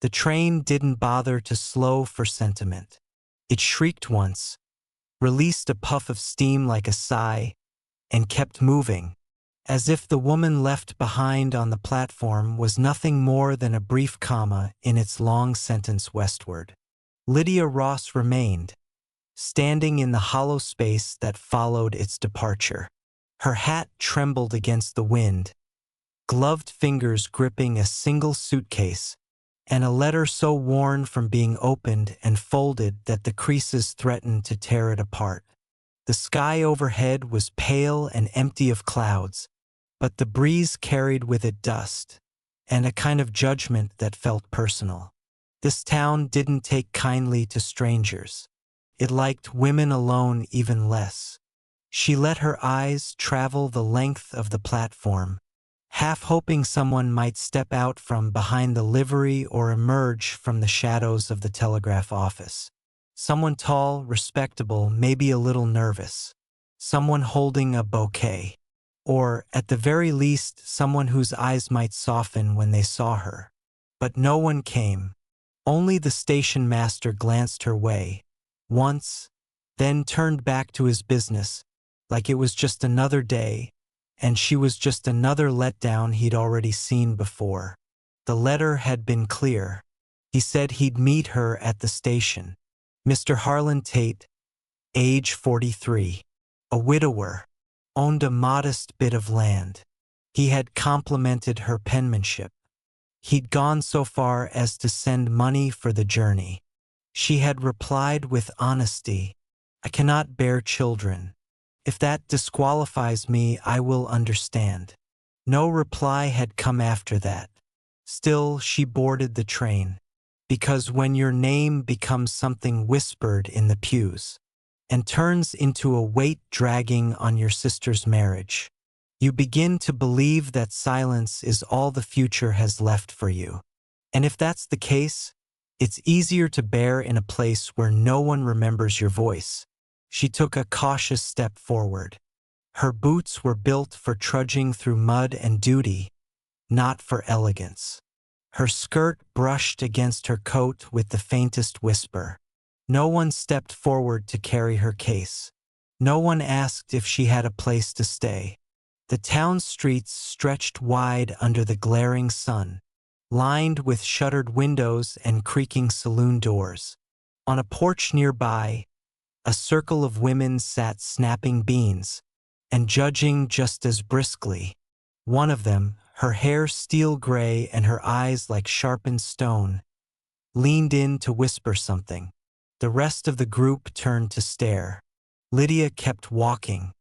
The train didn't bother to slow for sentiment. It shrieked once, released a puff of steam like a sigh, and kept moving, as if the woman left behind on the platform was nothing more than a brief comma in its long sentence westward. Lydia Ross remained, standing in the hollow space that followed its departure. Her hat trembled against the wind, gloved fingers gripping a single suitcase, and a letter so worn from being opened and folded that the creases threatened to tear it apart. The sky overhead was pale and empty of clouds, but the breeze carried with it dust, and a kind of judgment that felt personal. This town didn't take kindly to strangers. It liked women alone even less. She let her eyes travel the length of the platform, half hoping someone might step out from behind the livery or emerge from the shadows of the telegraph office. Someone tall, respectable, maybe a little nervous. Someone holding a bouquet. Or, at the very least, someone whose eyes might soften when they saw her. But no one came. Only the station master glanced her way, once, then turned back to his business, like it was just another day, and she was just another letdown he'd already seen before. The letter had been clear. He said he'd meet her at the station. Mr. Harlan Tate, age 43, a widower, owned a modest bit of land. He had complimented her penmanship. He'd gone so far as to send money for the journey. She had replied with honesty, "I cannot bear children. If that disqualifies me, I will understand." No reply had come after that. Still, she boarded the train. Because when your name becomes something whispered in the pews, and turns into a weight dragging on your sister's marriage, you begin to believe that silence is all the future has left for you. And if that's the case, it's easier to bear in a place where no one remembers your voice. She took a cautious step forward. Her boots were built for trudging through mud and duty, not for elegance. Her skirt brushed against her coat with the faintest whisper. No one stepped forward to carry her case. No one asked if she had a place to stay. The town streets stretched wide under the glaring sun, lined with shuttered windows and creaking saloon doors. On a porch nearby, a circle of women sat snapping beans and judging just as briskly. One of them, her hair steel gray and her eyes like sharpened stone, leaned in to whisper something. The rest of the group turned to stare. Lydia kept walking.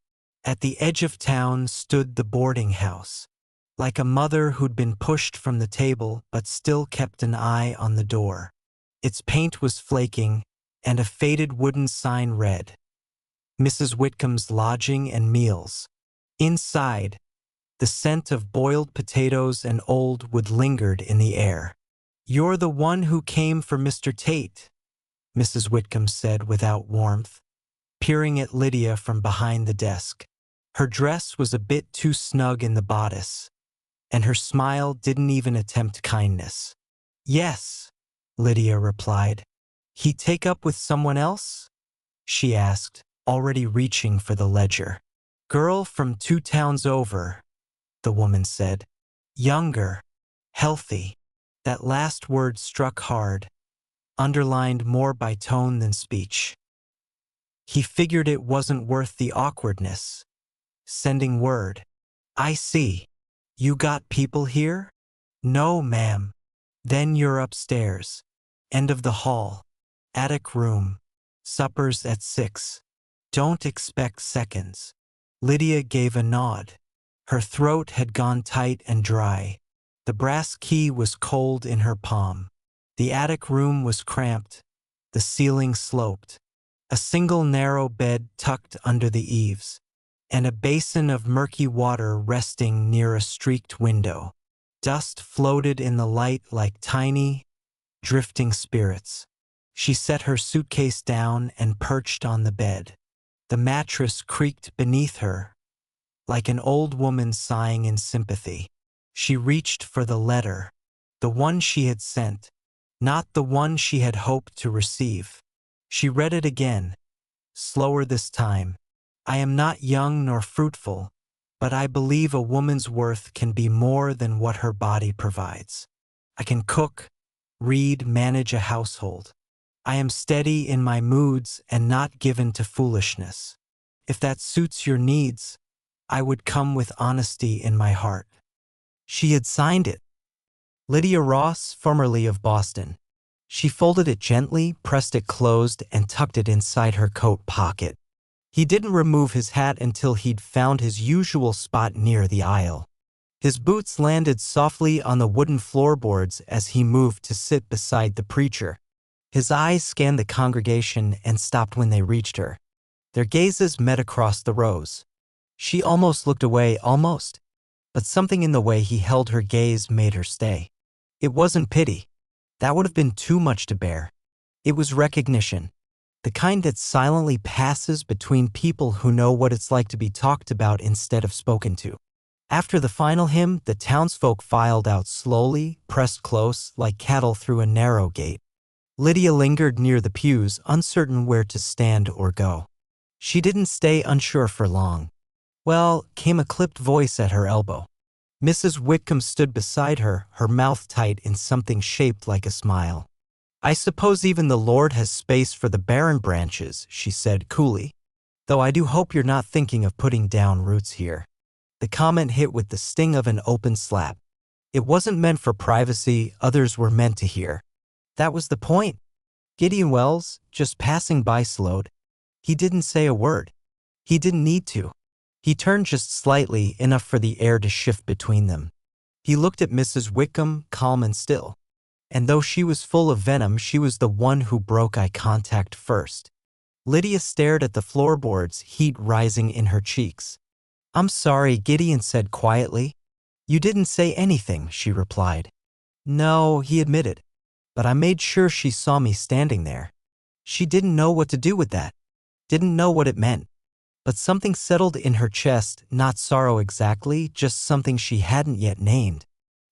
At the edge of town stood the boarding house, like a mother who'd been pushed from the table but still kept an eye on the door. Its paint was flaking, and a faded wooden sign read, "Mrs. Whitcomb's Lodging and Meals." Inside, the scent of boiled potatoes and old wood lingered in the air. "You're the one who came for Mr. Tate," Mrs. Whitcomb said without warmth, peering at Lydia from behind the desk. Her dress was a bit too snug in the bodice, and her smile didn't even attempt kindness. "Yes," Lydia replied. "He take up with someone else?" she asked, already reaching for the ledger. "Girl from 2 towns over," the woman said. "Younger, healthy." That last word struck hard, underlined more by tone than speech. He figured it wasn't worth the awkwardness. Sending word. "I see. You got people here?" "No, ma'am." "Then you're upstairs. End of the hall. Attic room. Supper's at 6. Don't expect seconds." Lydia gave a nod. Her throat had gone tight and dry. The brass key was cold in her palm. The attic room was cramped. The ceiling sloped. A single narrow bed tucked under the eaves, and a basin of murky water resting near a streaked window. Dust floated in the light like tiny, drifting spirits. She set her suitcase down and perched on the bed. The mattress creaked beneath her, like an old woman sighing in sympathy. She reached for the letter, the one she had sent, not the one she had hoped to receive. She read it again, slower this time. I am not young nor fruitful, but I believe a woman's worth can be more than what her body provides. I can cook, read, manage a household. I am steady in my moods and not given to foolishness. If that suits your needs, I would come with honesty in my heart. She had signed it. Lydia Ross, formerly of Boston. She folded it gently, pressed it closed, and tucked it inside her coat pocket. He didn't remove his hat until he'd found his usual spot near the aisle. His boots landed softly on the wooden floorboards as he moved to sit beside the preacher. His eyes scanned the congregation and stopped when they reached her. Their gazes met across the rows. She almost looked away, but something in the way he held her gaze made her stay. It wasn't pity. That would have been too much to bear. It was recognition, the kind that silently passes between people who know what it's like to be talked about instead of spoken to. After the final hymn, the townsfolk filed out slowly, pressed close, like cattle through a narrow gate. Lydia lingered near the pews, uncertain where to stand or go. She didn't stay unsure for long. Well, came a clipped voice at her elbow. Mrs. Whitcomb stood beside her, her mouth tight in something shaped like a smile. I suppose even the Lord has space for the barren branches, she said coolly. Though I do hope you're not thinking of putting down roots here. The comment hit with the sting of an open slap. It wasn't meant for privacy, others were meant to hear. That was the point. Gideon Wells, just passing by, slowed. He didn't say a word. He didn't need to. He turned just slightly, enough for the air to shift between them. He looked at Mrs. Whitcomb, calm and still. And though she was full of venom, she was the one who broke eye contact first. Lydia stared at the floorboards, heat rising in her cheeks. I'm sorry, Gideon said quietly. You didn't say anything, she replied. No, he admitted. But I made sure she saw me standing there. She didn't know what to do with that. Didn't know what it meant. But something settled in her chest, not sorrow exactly, just something she hadn't yet named.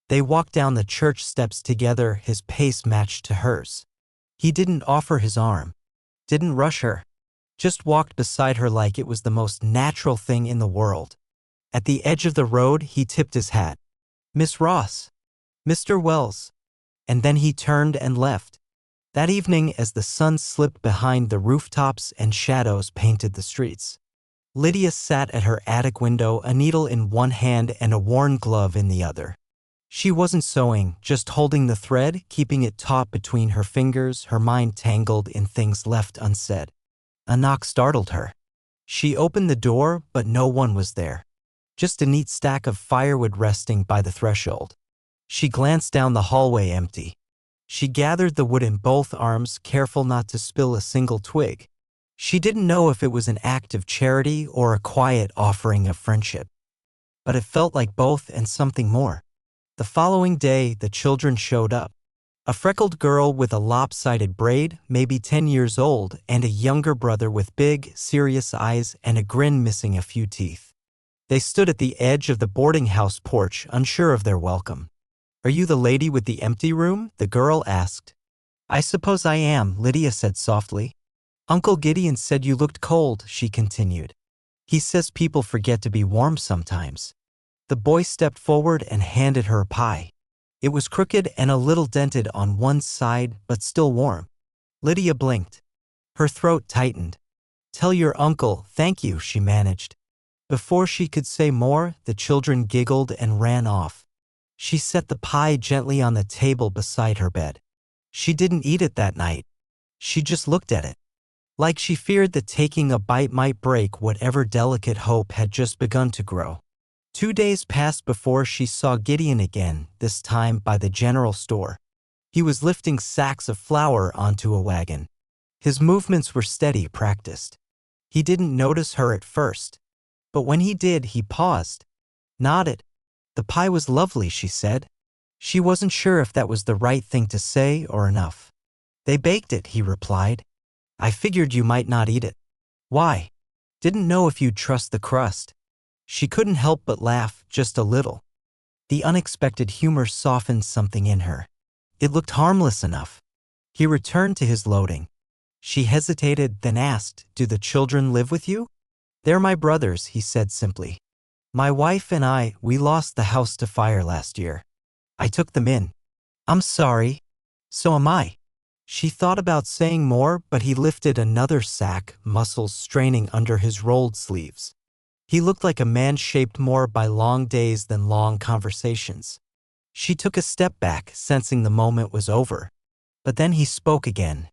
They walked down the church steps together, his pace matched to hers. He didn't offer his arm. Didn't rush her. Just walked beside her like it was the most natural thing in the world. At the edge of the road, he tipped his hat. Miss Ross. Mr. Wells. And then he turned and left. That evening, as the sun slipped behind the rooftops and shadows painted the streets, Lydia sat at her attic window, a needle in one hand and a worn glove in the other. She wasn't sewing, just holding the thread, keeping it taut between her fingers, her mind tangled in things left unsaid. A knock startled her. She opened the door, but no one was there. Just a neat stack of firewood resting by the threshold. She glanced down the hallway, empty. She gathered the wood in both arms, careful not to spill a single twig. She didn't know if it was an act of charity or a quiet offering of friendship. But it felt like both and something more. The following day, the children showed up. A freckled girl with a lopsided braid, maybe 10 years old, and a younger brother with big, serious eyes and a grin missing a few teeth. They stood at the edge of the boarding house porch, unsure of their welcome. Are you the lady with the empty room? The girl asked. I suppose I am, Lydia said softly. Uncle Gideon said you looked cold, she continued. He says people forget to be warm sometimes. The boy stepped forward and handed her a pie. It was crooked and a little dented on one side, but still warm. Lydia blinked. Her throat tightened. Tell your uncle, thank you, she managed. Before she could say more, the children giggled and ran off. She set the pie gently on the table beside her bed. She didn't eat it that night. She just looked at it. Like she feared that taking a bite might break whatever delicate hope had just begun to grow. 2 days passed before she saw Gideon again, this time by the general store. He was lifting sacks of flour onto a wagon. His movements were steady, practiced. He didn't notice her at first. But when he did, he paused, nodded. The pie was lovely, she said. She wasn't sure if that was the right thing to say or enough. They baked it, he replied. I figured you might not eat it. Why? Didn't know if you'd trust the crust. She couldn't help but laugh, just a little. The unexpected humor softened something in her. It looked harmless enough. He returned to his loading. She hesitated, then asked, "Do the children live with you?" "They're my brothers," he said simply. "My wife and we lost the house to fire last year. I took them in." "I'm sorry." "So am I." She thought about saying more, but he lifted another sack, muscles straining under his rolled sleeves. He looked like a man shaped more by long days than long conversations. She took a step back, sensing the moment was over. But then he spoke again.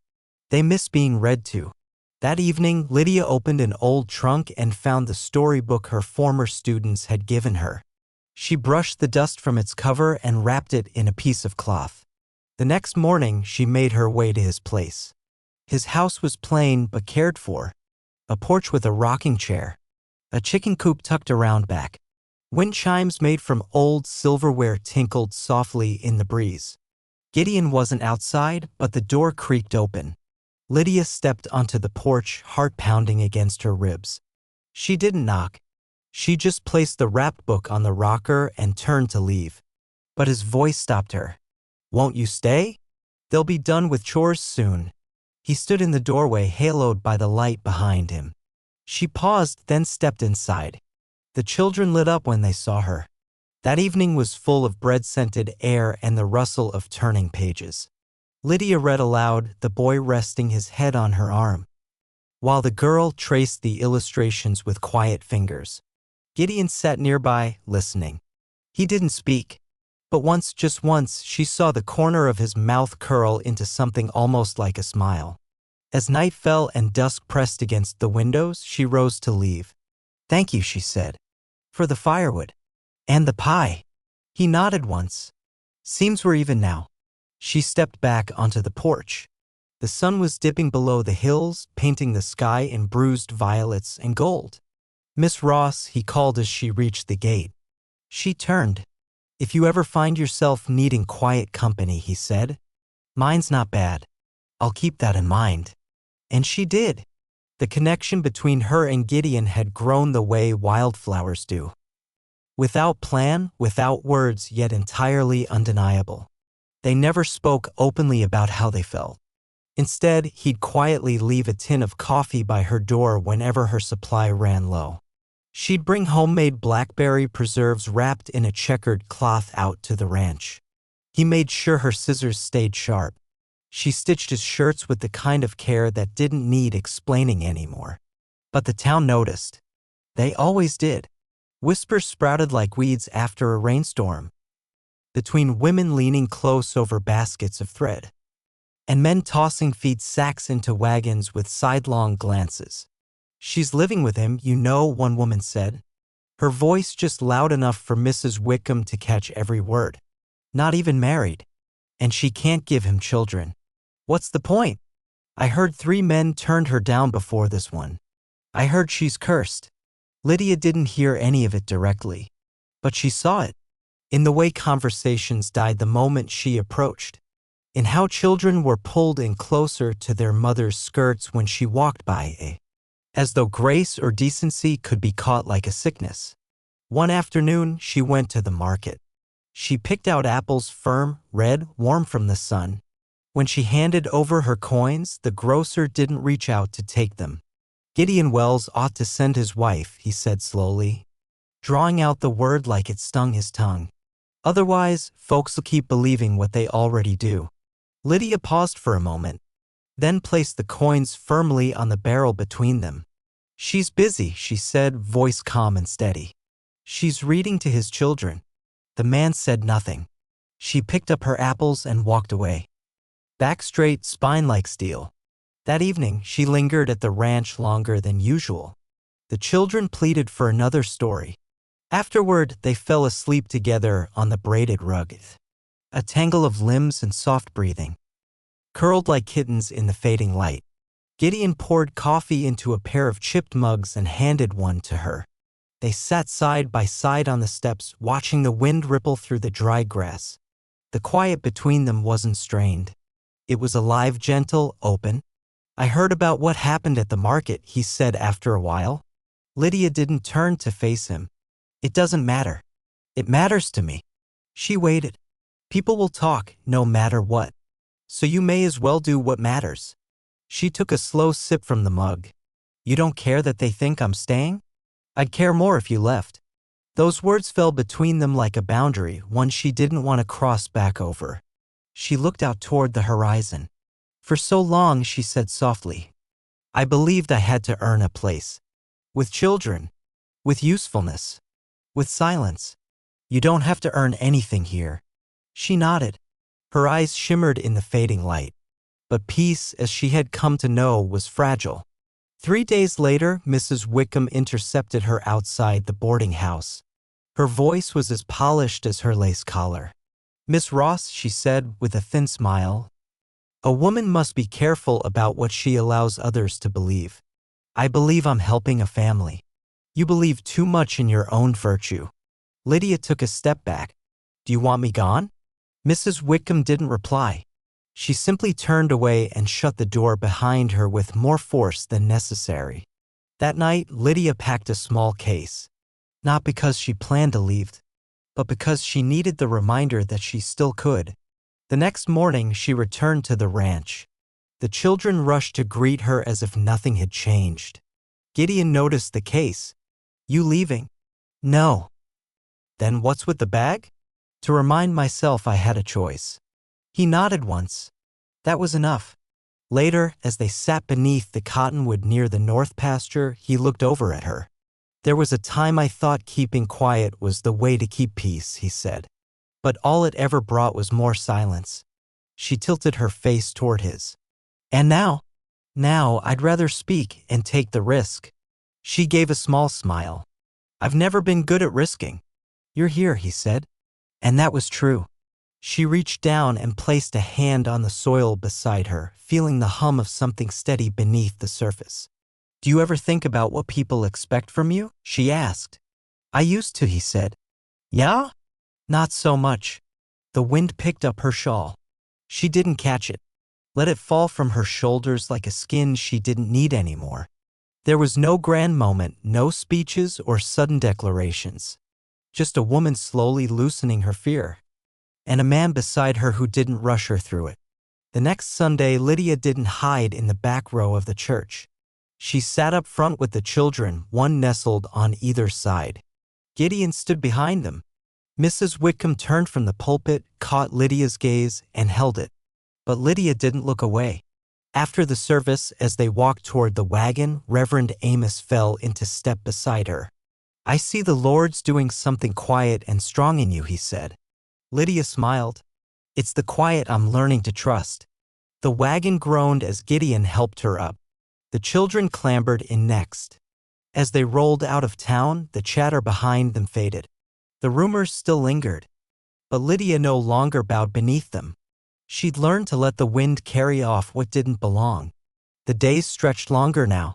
"They miss being read to." That evening, Lydia opened an old trunk and found the storybook her former students had given her. She brushed the dust from its cover and wrapped it in a piece of cloth. The next morning, she made her way to his place. His house was plain but cared for. A porch with a rocking chair. A chicken coop tucked around back. Wind chimes made from old silverware tinkled softly in the breeze. Gideon wasn't outside, but the door creaked open. Lydia stepped onto the porch, heart pounding against her ribs. She didn't knock. She just placed the wrapped book on the rocker and turned to leave. But his voice stopped her. "Won't you stay? They'll be done with chores soon." He stood in the doorway, haloed by the light behind him. She paused, then stepped inside. The children lit up when they saw her. That evening was full of bread-scented air and the rustle of turning pages. Lydia read aloud, the boy resting his head on her arm, while the girl traced the illustrations with quiet fingers. Gideon sat nearby, listening. He didn't speak. But once, just once, she saw the corner of his mouth curl into something almost like a smile. As night fell and dusk pressed against the windows, she rose to leave. "Thank you," she said. "For the firewood. And the pie." He nodded once. "Seems we're even now." She stepped back onto the porch. The sun was dipping below the hills, painting the sky in bruised violets and gold. "Miss Ross," he called as she reached the gate. She turned. "If you ever find yourself needing quiet company," he said, "mine's not bad. I'll keep that in mind." And she did. The connection between her and Gideon had grown the way wildflowers do. Without plan, without words, yet entirely undeniable. They never spoke openly about how they felt. Instead, he'd quietly leave a tin of coffee by her door whenever her supply ran low. She'd bring homemade blackberry preserves wrapped in a checkered cloth out to the ranch. He made sure her scissors stayed sharp. She stitched his shirts with the kind of care that didn't need explaining anymore. But the town noticed. They always did. Whispers sprouted like weeds after a rainstorm, between women leaning close over baskets of thread, and men tossing feed sacks into wagons with sidelong glances. "She's living with him, you know," one woman said, her voice just loud enough for Mrs. Wickham to catch every word. "Not even married. And she can't give him children." "What's the point? I heard 3 men turned her down before this one. I heard she's cursed." Lydia didn't hear any of it directly, but she saw it, in the way conversations died the moment she approached, in how children were pulled in closer to their mother's skirts when she walked by, as though grace or decency could be caught like a sickness. One afternoon, she went to the market. She picked out apples firm, red, warm from the sun. When she handed over her coins, the grocer didn't reach out to take them. "Gideon Wells ought to send his wife," he said slowly, drawing out the word like it stung his tongue. "Otherwise, folks'll keep believing what they already do." Lydia paused for a moment, then placed the coins firmly on the barrel between them. "She's busy," she said, voice calm and steady. "She's reading to his children." The man said nothing. She picked up her apples and walked away. Back straight, spine like steel. That evening, she lingered at the ranch longer than usual. The children pleaded for another story. Afterward, they fell asleep together on the braided rug. A tangle of limbs and soft breathing, curled like kittens in the fading light. Gideon poured coffee into a pair of chipped mugs and handed one to her. They sat side by side on the steps, watching the wind ripple through the dry grass. The quiet between them wasn't strained. It was alive, gentle, open. "I heard about what happened at the market," he said after a while. Lydia didn't turn to face him. "It doesn't matter." "It matters to me." She waited. People will talk no matter what, so you may as well do what matters. She took a slow sip from the mug. You don't care that they think I'm staying? I'd care more if you left. Those words fell between them like a boundary, one she didn't want to cross back over. She looked out toward the horizon. For so long, she said softly, I believed I had to earn a place. With children, with usefulness, with silence. You don't have to earn anything here. She nodded. Her eyes shimmered in the fading light. But peace, as she had come to know, was fragile. 3 days later, Mrs. Wickham intercepted her outside the boarding house. Her voice was as polished as her lace collar. Miss Ross, she said with a thin smile, a woman must be careful about what she allows others to believe. I believe I'm helping a family. You believe too much in your own virtue. Lydia took a step back. Do you want me gone? Mrs. Wickham didn't reply. She simply turned away and shut the door behind her with more force than necessary. That night, Lydia packed a small case. Not because she planned to leave, but because she needed the reminder that she still could. The next morning, she returned to the ranch. The children rushed to greet her as if nothing had changed. Gideon noticed the case. You leaving? No. Then what's with the bag? To remind myself I had a choice. He nodded once. That was enough. Later, as they sat beneath the cottonwood near the north pasture, he looked over at her. There was a time I thought keeping quiet was the way to keep peace, he said. But all it ever brought was more silence. She tilted her face toward his. And now? Now I'd rather speak and take the risk. She gave a small smile. I've never been good at risking. You're here, he said. And that was true. She reached down and placed a hand on the soil beside her, feeling the hum of something steady beneath the surface. Do you ever think about what people expect from you? She asked. I used to, he said. Yeah? Not so much. The wind picked up her shawl. She didn't catch it. Let it fall from her shoulders like a skin she didn't need anymore. There was no grand moment, no speeches or sudden declarations. Just a woman slowly loosening her fear. And a man beside her who didn't rush her through it. The next Sunday, Lydia didn't hide in the back row of the church. She sat up front with the children, one nestled on either side. Gideon stood behind them. Mrs. Wickham turned from the pulpit, caught Lydia's gaze, and held it. But Lydia didn't look away. After the service, as they walked toward the wagon, Reverend Amos fell into step beside her. I see the Lord's doing something quiet and strong in you, he said. Lydia smiled. It's the quiet I'm learning to trust. The wagon groaned as Gideon helped her up. The children clambered in next. As they rolled out of town, the chatter behind them faded. The rumors still lingered. But Lydia no longer bowed beneath them. She'd learned to let the wind carry off what didn't belong. The days stretched longer now.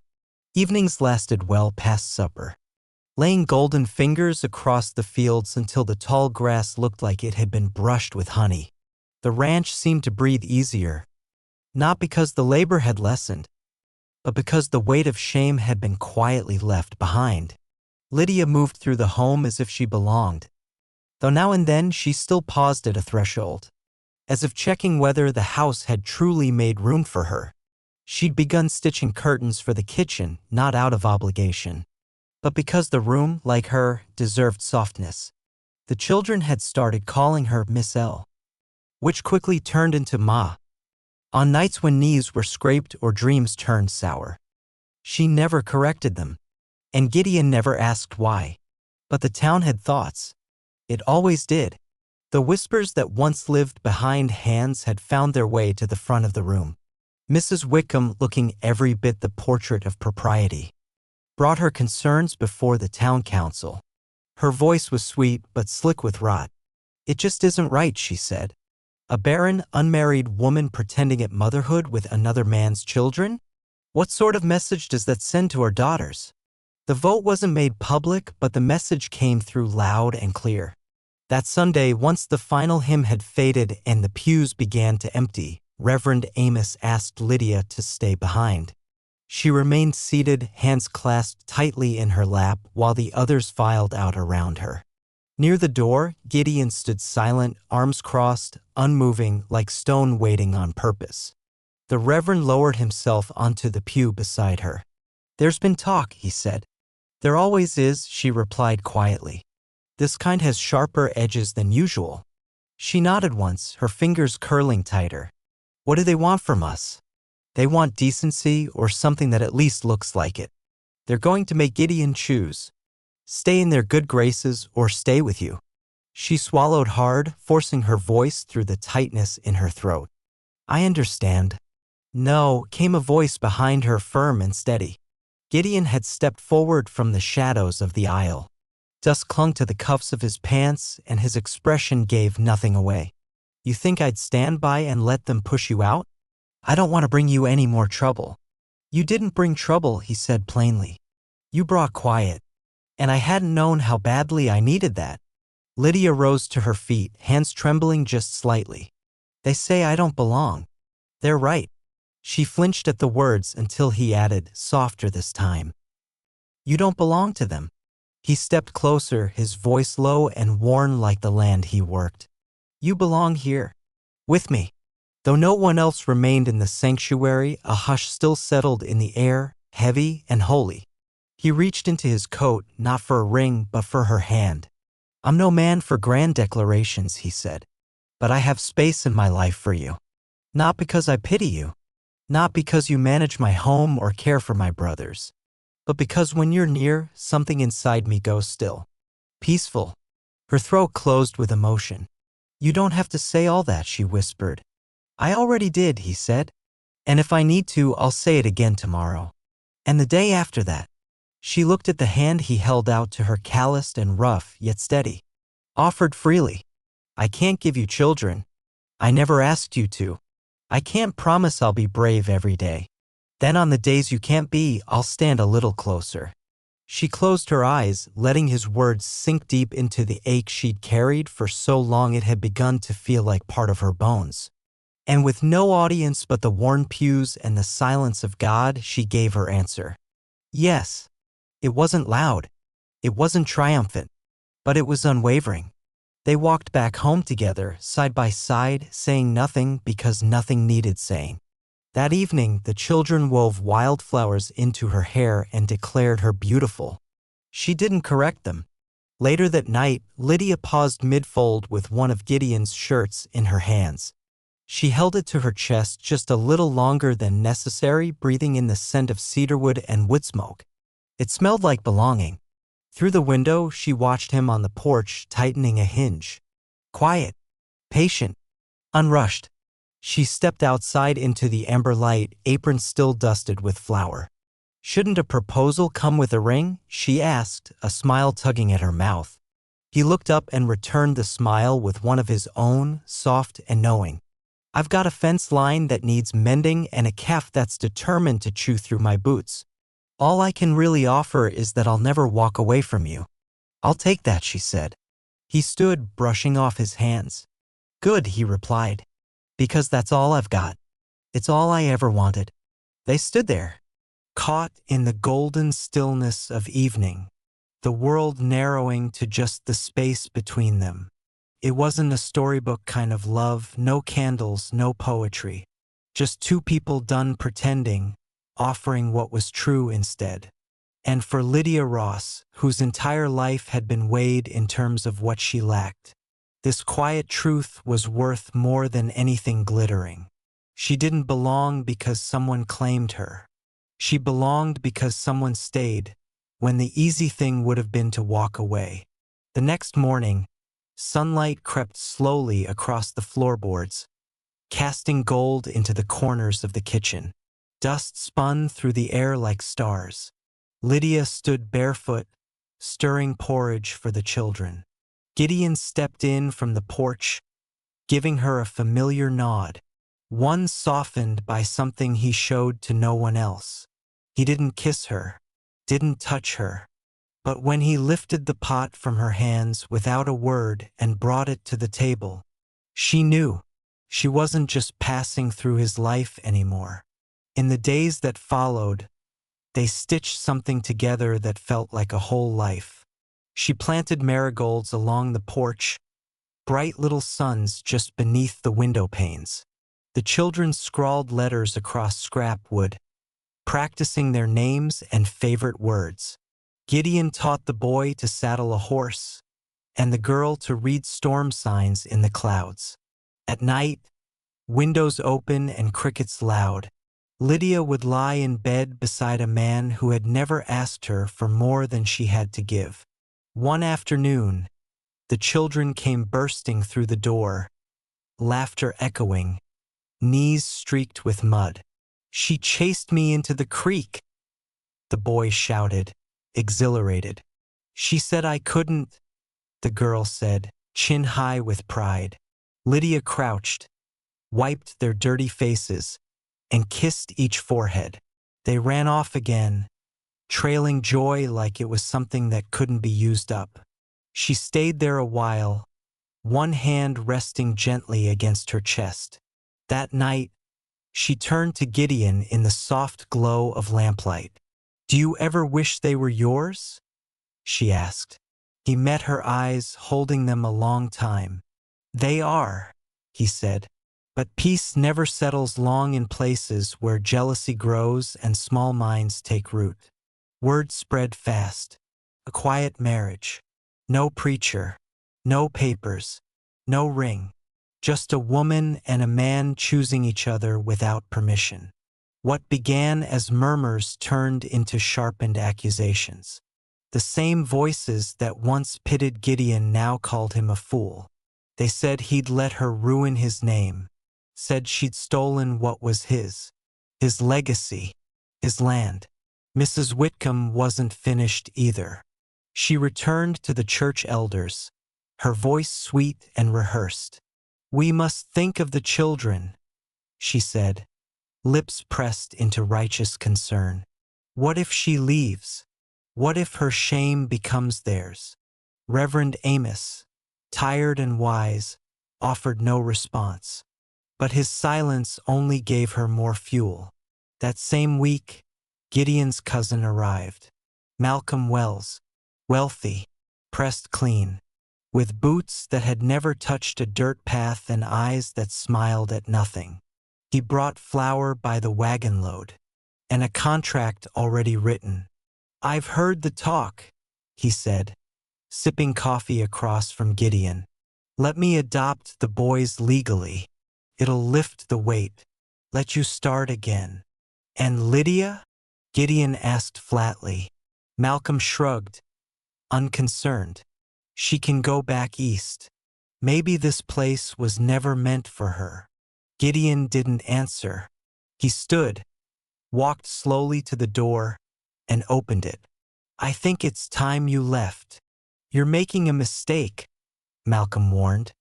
Evenings lasted well past supper. Laying golden fingers across the fields until the tall grass looked like it had been brushed with honey. The ranch seemed to breathe easier, not because the labor had lessened, but because the weight of shame had been quietly left behind. Lydia moved through the home as if she belonged, though now and then she still paused at a threshold, as if checking whether the house had truly made room for her. She'd begun stitching curtains for the kitchen, not out of obligation, but because the room, like her, deserved softness. The children had started calling her Miss L, which quickly turned into Ma. On nights when knees were scraped or dreams turned sour, she never corrected them, and Gideon never asked why. But the town had thoughts. It always did. The whispers that once lived behind hands had found their way to the front of the room. Mrs. Wickham, looking every bit the portrait of propriety, brought her concerns before the town council. Her voice was sweet but slick with rot. It just isn't right, she said. A barren, unmarried woman pretending at motherhood with another man's children? What sort of message does that send to our daughters? The vote wasn't made public, but the message came through loud and clear. That Sunday, once the final hymn had faded and the pews began to empty, Reverend Amos asked Lydia to stay behind. She remained seated, hands clasped tightly in her lap, while the others filed out around her. Near the door, Gideon stood silent, arms crossed, unmoving, like stone waiting on purpose. The Reverend lowered himself onto the pew beside her. "There's been talk," he said. "There always is," she replied quietly. "This kind has sharper edges than usual." She nodded once, her fingers curling tighter. "What do they want from us?" "They want decency or something that at least looks like it. They're going to make Gideon choose. Stay in their good graces or stay with you." She swallowed hard, forcing her voice through the tightness in her throat. "I understand." "No," came a voice behind her, firm and steady. Gideon had stepped forward from the shadows of the aisle. Dust clung to the cuffs of his pants, and his expression gave nothing away. "You think I'd stand by and let them push you out? I don't want to bring you any more trouble." "You didn't bring trouble," he said plainly. "You brought quiet. And I hadn't known how badly I needed that." Lydia rose to her feet, hands trembling just slightly. "They say I don't belong. They're right." She flinched at the words until he added, softer this time, "You don't belong to them." He stepped closer, his voice low and worn like the land he worked. "You belong here. With me." Though no one else remained in the sanctuary, a hush still settled in the air, heavy and holy. He reached into his coat, not for a ring, but for her hand. "I'm no man for grand declarations," he said, "but I have space in my life for you. Not because I pity you, not because you manage my home or care for my brothers, but because when you're near, something inside me goes still. Peaceful." Her throat closed with emotion. "You don't have to say all that," she whispered. "I already did," he said. "And if I need to, I'll say it again tomorrow. And the day after that." She looked at the hand he held out to her, calloused and rough, yet steady. "Offered freely. I can't give you children. I never asked you to. I can't promise I'll be brave every day. Then on the days you can't be, I'll stand a little closer." She closed her eyes, letting his words sink deep into the ache she'd carried for so long it had begun to feel like part of her bones. And with no audience but the worn pews and the silence of God, she gave her answer. Yes. It wasn't loud. It wasn't triumphant. But it was unwavering. They walked back home together, side by side, saying nothing because nothing needed saying. That evening, the children wove wildflowers into her hair and declared her beautiful. She didn't correct them. Later that night, Lydia paused mid-fold with one of Gideon's shirts in her hands. She held it to her chest just a little longer than necessary, breathing in the scent of cedarwood and wood smoke. It smelled like belonging. Through the window, she watched him on the porch, tightening a hinge. Quiet, patient, unrushed. She stepped outside into the amber light, apron still dusted with flour. "Shouldn't a proposal come with a ring?" she asked, a smile tugging at her mouth. He looked up and returned the smile with one of his own, soft and knowing. "I've got a fence line that needs mending and a calf that's determined to chew through my boots. All I can really offer is that I'll never walk away from you." "I'll take that," she said. He stood, brushing off his hands. "Good," he replied, "because that's all I've got. It's all I ever wanted." They stood there, caught in the golden stillness of evening, the world narrowing to just the space between them. It wasn't a storybook kind of love, no candles, no poetry. Just two people done pretending, offering what was true instead. And for Lydia Ross, whose entire life had been weighed in terms of what she lacked, this quiet truth was worth more than anything glittering. She didn't belong because someone claimed her. She belonged because someone stayed, when the easy thing would have been to walk away. The next morning, sunlight crept slowly across the floorboards, casting gold into the corners of the kitchen. Dust spun through the air like stars. Lydia stood barefoot, stirring porridge for the children. Gideon stepped in from the porch, giving her a familiar nod, one softened by something he showed to no one else. He didn't kiss her, didn't touch her, but when he lifted the pot from her hands without a word and brought it to the table, she knew she wasn't just passing through his life anymore. In the days that followed, they stitched something together that felt like a whole life. She planted marigolds along the porch, bright little suns just beneath the window panes. The children scrawled letters across scrap wood, practicing their names and favorite words. Gideon taught the boy to saddle a horse, and the girl to read storm signs in the clouds. At night, windows open and crickets loud, Lydia would lie in bed beside a man who had never asked her for more than she had to give. One afternoon, the children came bursting through the door, laughter echoing, knees streaked with mud. "She chased me into the creek," the boy shouted, exhilarated. "She said I couldn't," the girl said, chin high with pride. Lydia crouched, wiped their dirty faces, and kissed each forehead. They ran off again, trailing joy like it was something that couldn't be used up. She stayed there a while, one hand resting gently against her chest. That night, she turned to Gideon in the soft glow of lamplight. "Do you ever wish they were yours?" she asked. He met her eyes, holding them a long time. "They are," he said. "But peace never settles long in places where jealousy grows and small minds take root." Word spread fast. A quiet marriage. No preacher, no papers, no ring. Just a woman and a man choosing each other without permission. What began as murmurs turned into sharpened accusations. The same voices that once pitted Gideon now called him a fool. They said he'd let her ruin his name, said she'd stolen what was his legacy, his land. Mrs. Whitcomb wasn't finished either. She returned to the church elders, her voice sweet and rehearsed. "We must think of the children," she said, lips pressed into righteous concern. "What if she leaves? What if her shame becomes theirs?" Reverend Amos, tired and wise, offered no response. But his silence only gave her more fuel. That same week, Gideon's cousin arrived. Malcolm Wells, wealthy, pressed clean, with boots that had never touched a dirt path and eyes that smiled at nothing. He brought flour by the wagon load, and a contract already written. "I've heard the talk," he said, sipping coffee across from Gideon. "Let me adopt the boys legally. It'll lift the weight. Let you start again." "And Lydia?" Gideon asked flatly. Malcolm shrugged, unconcerned. "She can go back east. Maybe this place was never meant for her." Gideon didn't answer. He stood, walked slowly to the door, and opened it. "I think it's time you left. You're making a mistake," Malcolm warned.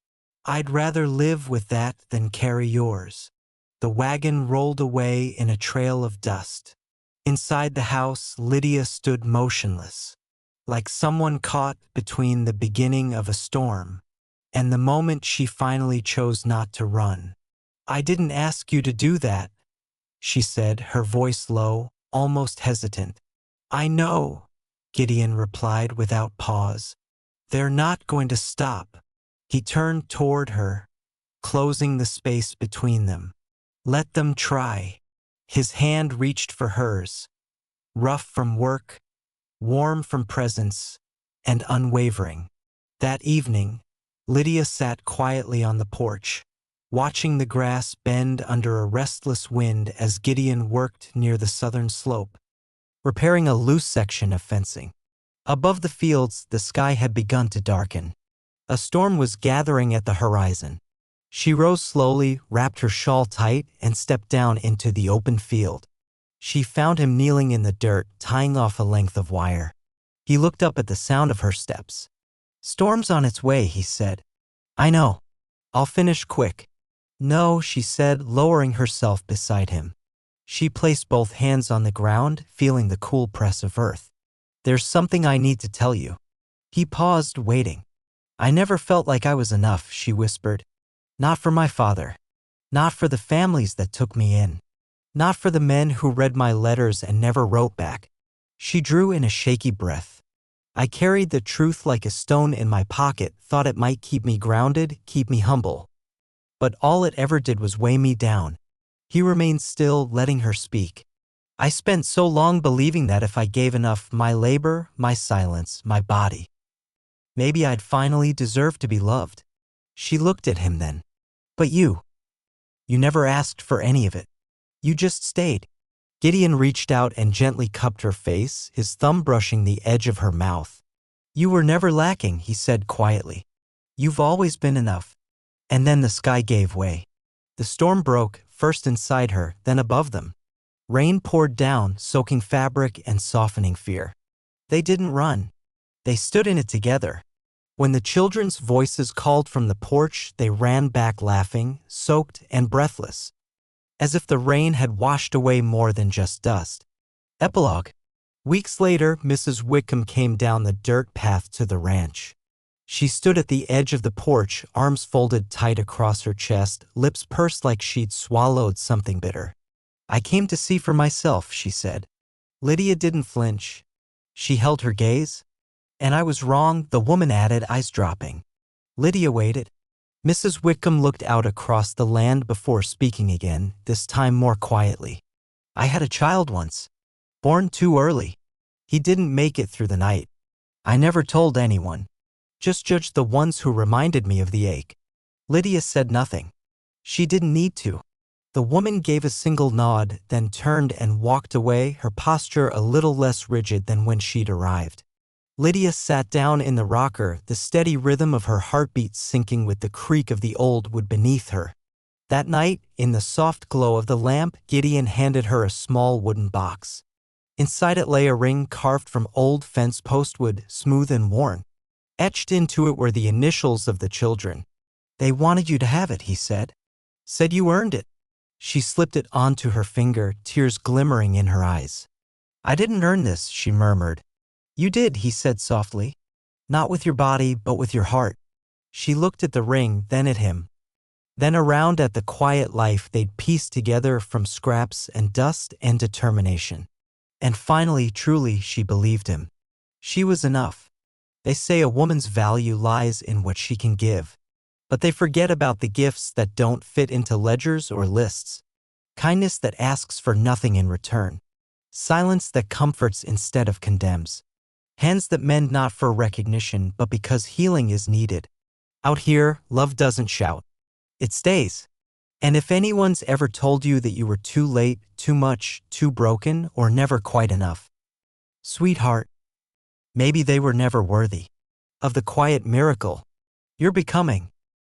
"I'd rather live with that than carry yours." The wagon rolled away in a trail of dust. Inside the house, Lydia stood motionless, like someone caught between the beginning of a storm and the moment she finally chose not to run. "I didn't ask you to do that," she said, her voice low, almost hesitant. "I know," Gideon replied without pause. "They're not going to stop." He turned toward her, closing the space between them. "Let them try." His hand reached for hers, rough from work, warm from presence, and unwavering. That evening, Lydia sat quietly on the porch, watching the grass bend under a restless wind as Gideon worked near the southern slope, repairing a loose section of fencing. Above the fields, the sky had begun to darken. A storm was gathering at the horizon. She rose slowly, wrapped her shawl tight, and stepped down into the open field. She found him kneeling in the dirt, tying off a length of wire. He looked up at the sound of her steps. "Storm's on its way," he said. "I know. I'll finish quick." "No," she said, lowering herself beside him. She placed both hands on the ground, feeling the cool press of earth. "There's something I need to tell you." He paused, waiting. "I never felt like I was enough," she whispered. "Not for my father. Not for the families that took me in. Not for the men who read my letters and never wrote back." She drew in a shaky breath. I carried the truth like a stone in my pocket, thought it might keep me grounded, keep me humble. But all it ever did was weigh me down. He remained still, letting her speak. I spent so long believing that if I gave enough, my labor, my silence, my body, maybe I'd finally deserve to be loved. She looked at him then. But you never asked for any of it. You just stayed. Gideon reached out and gently cupped her face, his thumb brushing the edge of her mouth. You were never lacking, he said quietly. You've always been enough. And then the sky gave way. The storm broke, first inside her, then above them. Rain poured down, soaking fabric and softening fear. They didn't run. They stood in it together. When the children's voices called from the porch, they ran back laughing, soaked and breathless, as if the rain had washed away more than just dust. Epilogue. Weeks later, Mrs. Wickham came down the dirt path to the ranch. She stood at the edge of the porch, arms folded tight across her chest, lips pursed like she'd swallowed something bitter. I came to see for myself, she said. Lydia didn't flinch. She held her gaze. And I was wrong, the woman added, eyes dropping. Lydia waited. Mrs. Wickham looked out across the land before speaking again, this time more quietly. I had a child once. Born too early. He didn't make it through the night. I never told anyone. Just judged the ones who reminded me of the ache. Lydia said nothing. She didn't need to. The woman gave a single nod, then turned and walked away, her posture a little less rigid than when she'd arrived. Lydia sat down in the rocker, the steady rhythm of her heartbeat syncing with the creak of the old wood beneath her. That night, in the soft glow of the lamp, Gideon handed her a small wooden box. Inside it lay a ring carved from old fence postwood, smooth and worn. Etched into it were the initials of the children. They wanted you to have it, he said. Said you earned it. She slipped it onto her finger, tears glimmering in her eyes. I didn't earn this, she murmured. You did, he said softly. Not with your body, but with your heart. She looked at the ring, then at him. Then around at the quiet life they'd pieced together from scraps and dust and determination. And finally, truly, she believed him. She was enough. They say a woman's value lies in what she can give. But they forget about the gifts that don't fit into ledgers or lists. Kindness that asks for nothing in return. Silence that comforts instead of condemns. Hands that mend not for recognition, but because healing is needed. Out here, love doesn't shout. It stays. And if anyone's ever told you that you were too late, too much, too broken, or never quite enough, sweetheart, maybe they were never worthy of the quiet miracle you're becoming.